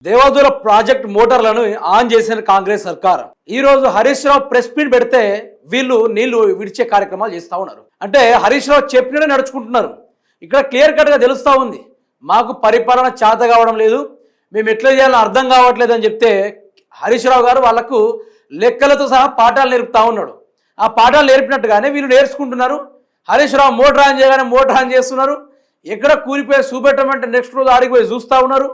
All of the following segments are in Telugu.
దేవాదుల ప్రాజెక్ట్ మోటార్లను ఆన్ చేసిన కాంగ్రెస్ సర్కార్ ఈ రోజు హరీష్ రావు ప్రెస్ మీట్ పెడితే వీళ్ళు నీళ్లు విడిచే కార్యక్రమాలు చేస్తూ ఉన్నారు. అంటే హరీష్ రావు చెప్పినట్టే నడుచుకుంటున్నారు. ఇక్కడ క్లియర్ కట్గా తెలుస్తూ ఉంది, మాకు పరిపాలన చేత కావడం లేదు, మేము ఎట్లా చేయాలో అర్థం కావట్లేదు అని చెప్తే హరీష్ రావు గారు వాళ్ళకు లెక్కలతో సహా పాఠాలు నేర్పుతా ఉన్నాడు. ఆ పాఠాలు నేర్పినట్టుగానే వీళ్ళు నేర్చుకుంటున్నారు. హరీష్ రావు మోటార్ ఆన్ చేయగానే మోటార్ ఆన్ చేస్తున్నారు. ఎక్కడ కూలిపోయి చూపెట్టమంటే నెక్స్ట్ రోజు ఆడిపోయి చూస్తూ ఉన్నారు.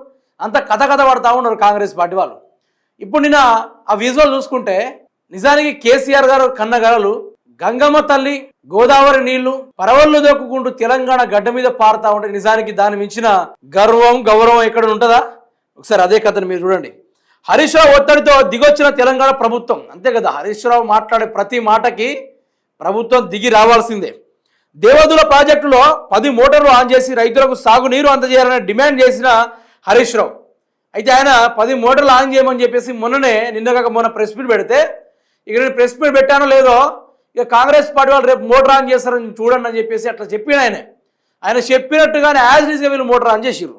అంత కథ పడతా ఉన్నారు కాంగ్రెస్ పార్టీ వాళ్ళు. ఇప్పుడు నిన్న ఆ విజువల్ చూసుకుంటే నిజానికి కేసీఆర్ గారు కన్నగలలు గంగమ్మ తల్లి గోదావరి నీళ్లు పరవళ్ళు దొక్కుంటూ తెలంగాణ గడ్డ మీద పారుతా ఉంటే నిజానికి దాని మించిన గౌరవం ఎక్కడ ఉంటుందా? ఒకసారి అదే కథను మీరు చూడండి. హరీష్ రావు ఒత్తిడితో దిగొచ్చిన తెలంగాణ ప్రభుత్వం, అంతే కదా, హరీష్ రావు మాట్లాడే ప్రతి మాటకి ప్రభుత్వం దిగి రావాల్సిందే. దేవాదుల ప్రాజెక్టులో 10 మోటార్లు ఆన్ చేసి రైతులకు సాగునీరు అందజేయాలని డిమాండ్ చేసిన హరీష్ రావు అయితే ఆయన 10 మోటార్లు ఆన్ చేయమని చెప్పేసి మొన్న ప్రెస్ మీట్ పెడితే ఇక నేను ప్రెస్ మీట్ పెట్టానో లేదో ఇక కాంగ్రెస్ పార్టీ వాళ్ళు రేపు మోటార్ ఆన్ చేస్తారని చూడండి అని చెప్పేసి అట్లా చెప్పిన ఆయన చెప్పినట్టుగానే యాజ్ ఈజ్గా వీళ్ళు మోటార్ ఆన్ చేసిర్రు.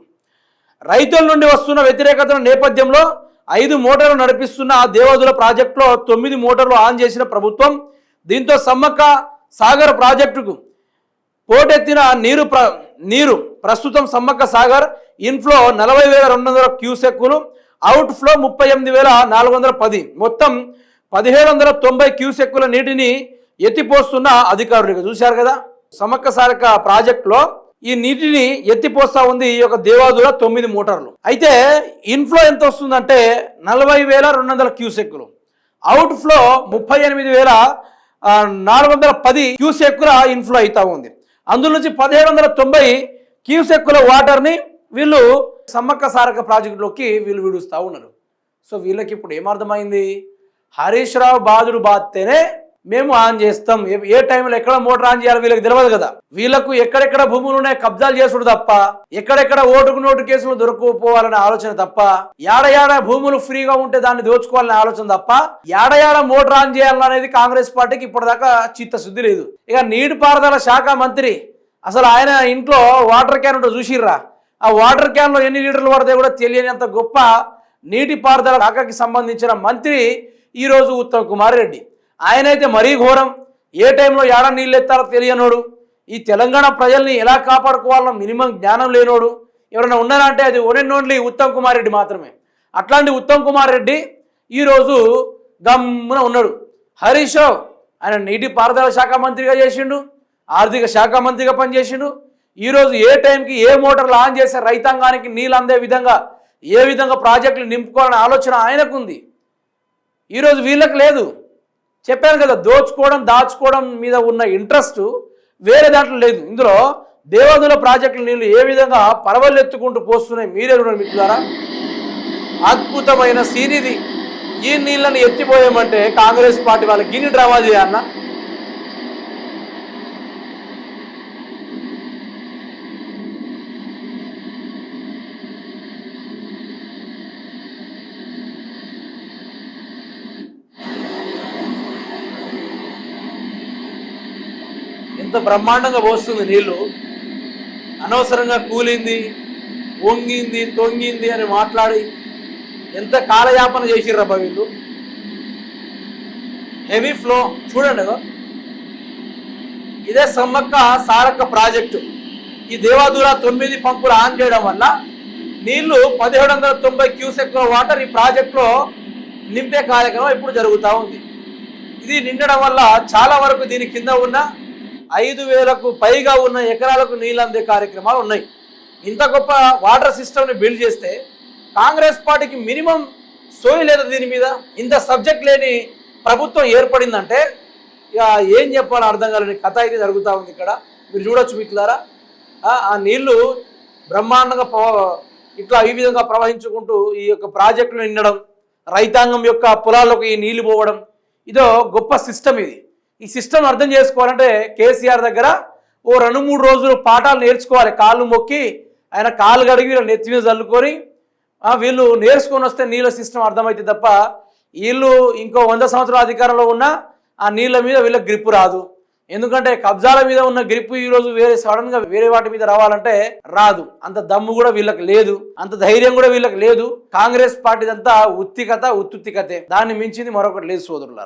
రైతుల నుండి వస్తున్న వ్యతిరేకత నేపథ్యంలో 5 మోటార్లు నడిపిస్తున్న ఆ దేవాదుల ప్రాజెక్టులో 9 మోటార్లు ఆన్ చేసిన ప్రభుత్వం దీంతో సమ్మక్క సాగర్ ప్రాజెక్టుకు పోటెత్తిన నీరు ప్రస్తుతం సమ్మక్క సాగర్ ఇన్ఫ్లో 40,200 క్యూసెక్కులు, అవుట్ ఫ్లో 38,410, మొత్తం 1,790 క్యూసెక్కుల నీటిని ఎత్తిపోస్తున్న అధికారులు చూశారు కదా. సమ్మక్క సాగర్ ప్రాజెక్టులో ఈ నీటిని ఎత్తిపోస్తా ఉంది ఈ యొక్క దేవాదుల 9 మోటార్లు. అయితే ఇన్ఫ్లో ఎంత వస్తుందంటే 40,200 క్యూసెక్కులు, అవుట్ ఫ్లో 38,410 క్యూసెక్కుల ఇన్ఫ్లో అవుతా ఉంది. అందులో నుంచి 1,790 క్యూసెక్కుల వాటర్ని వీళ్ళు సమ్మక్క సాగర్ ప్రాజెక్టులోకి వీళ్ళు విడుస్తూ ఉన్నారు. సో వీళ్ళకి ఇప్పుడు ఏమర్థమైంది, హరీష్ రావు బాధుడు బాత్తేనే మేము ఆన్ చేస్తాం, ఏ టైంలో ఎక్కడ మోటార్ ఆన్ చేయాలో వీళ్ళకి తెలియదు కదా. వీళ్ళకు ఎక్కడెక్కడ భూములు ఉన్నాయి కబ్జాలు చేసుడు తప్ప, ఎక్కడెక్కడ ఓటుకు నోటు కేసులు దొరకపోవాలనే ఆలోచన తప్ప, యాడ భూములు ఫ్రీగా ఉంటే దాన్ని దోచుకోవాలనే ఆలోచన తప్ప, యాడ మోటార్ ఆన్ చేయాలనేది కాంగ్రెస్ పార్టీకి ఇప్పటిదాకా చిత్తశుద్ధి లేదు. ఇక నీటిపారుదల శాఖ మంత్రి అసలు ఆయన ఇంట్లో వాటర్ క్యాన్ ఉంటే చూసిర్రా, ఆ వాటర్ క్యాన్లో ఎన్ని లీటర్లు పడతాయి కూడా తెలియని అంత గొప్ప నీటిపారుదల శాఖకి సంబంధించిన మంత్రి ఈరోజు ఉత్తమ్ కుమార్ రెడ్డి. ఆయనైతే మరీ ఘోరం, ఏ టైంలో ఏడ నీళ్ళు ఎత్తారో తెలియనోడు, ఈ తెలంగాణ ప్రజల్ని ఎలా కాపాడుకోవాలన్న మినిమం జ్ఞానం లేనోడు ఎవరైనా ఉన్నారంటే అది one and only Uttam Kumar Reddy మాత్రమే. అట్లాంటి ఉత్తమ్ కుమార్ రెడ్డి ఈరోజు గమ్మున ఉన్నాడు. హరీష్ రావు ఆయన నీటిపారుదల శాఖ మంత్రిగా చేసిండు, ఆర్థిక శాఖ మంత్రిగా పనిచేసిండు. ఈరోజు ఏ టైంకి ఏ మోటార్లు ఆన్ చేసే రైతాంగానికి నీళ్ళు అందే విధంగా ఏ విధంగా ప్రాజెక్టులు నింపుకోవాలనే ఆలోచన ఆయనకుంది. ఈరోజు వీళ్ళకి లేదు. చెప్పాను కదా, దాచుకోవడం మీద ఉన్న ఇంట్రెస్ట్ వేరే దాంట్లో లేదు. ఇందులో దేవాదుల ప్రాజెక్టుల నీళ్ళు ఏ విధంగా పరవళ్ళెత్తుకుంటూ పోస్తున్నాయి మీరే చూడండి మిత్రులారా. అద్భుతమైన సీన్ ఇది. ఈ నీళ్ళని ఎత్తిపోయామంటే కాంగ్రెస్ పార్టీ వాళ్ళకి గిన్ని డ్రామా చేయాలన్నా. ఎంత బ్రహ్మాండంగా పోస్తుంది నీళ్ళు. అనవసరంగా కూలింది, వంగింది, తొంగింది అని మాట్లాడి ఎంత కాలయాపన చేసిర్రబ్బా వీళ్ళు. హెవీ ఫ్లో చూడండి. ఇదే సమ్మక్క సారక్క ప్రాజెక్టు. ఈ దేవాదుల 9 పంపులు ఆన్ చేయడం వల్ల నీళ్లు 1,790 క్యూసెక్కుల వాటర్ ఈ ప్రాజెక్టులో నింపే కార్యక్రమం ఇప్పుడు జరుగుతూ ఉంది. ఇది నిండడం వల్ల చాలా వరకు దీని కింద ఉన్న 5,000కు పైగా ఉన్న ఎకరాలకు నీళ్ళు అందే కార్యక్రమాలు ఉన్నాయి. ఇంత గొప్ప వాటర్ సిస్టమ్ని బిల్డ్ చేస్తే కాంగ్రెస్ పార్టీకి మినిమం సోయి లేదు దీని మీద. ఇంత సబ్జెక్ట్ లేని ప్రభుత్వం ఏర్పడిందంటే ఇక ఏం చెప్పాలో అర్థం కాలేని కథ అయితే జరుగుతూ ఉంది ఇక్కడ. మీరు చూడొచ్చు మిత్రులారా, ఆ నీళ్లు బ్రహ్మాండంగా ఇట్లా ఈ విధంగా ప్రవహించుకుంటూ ఈ యొక్క ప్రాజెక్టులు నిండడం, రైతాంగం యొక్క పొలాల్లోకి ఈ నీళ్లు పోవడం, ఇదో గొప్ప సిస్టమ్ ఇది. ఈ సిస్టమ్ అర్థం చేసుకోవాలంటే కేసీఆర్ దగ్గర ఓ 2-3 రోజులు పాఠాలు నేర్చుకోవాలి. కాళ్ళు మొక్కి ఆయన కాళ్ళు కడిగి వీళ్ళు నెత్తి మీద చల్లుకొని వీళ్ళు నేర్చుకొని వస్తే నీళ్ళ సిస్టమ్ అర్థమైతే తప్ప వీళ్ళు ఇంకో 100 సంవత్సరాల అధికారంలో ఉన్న ఆ నీళ్ళ మీద వీళ్ళకి గ్రిప్పు రాదు. ఎందుకంటే కబ్జాల మీద ఉన్న గ్రిప్ ఈ రోజు సడన్ గా వేరే వాటి మీద రావాలంటే రాదు. అంత దమ్ము కూడా వీళ్ళకి లేదు, అంత ధైర్యం కూడా వీళ్ళకి లేదు. కాంగ్రెస్ పార్టీదంతా ఉత్తికతే, దాన్ని మించింది మరొకటి లేదు సోదరులారా.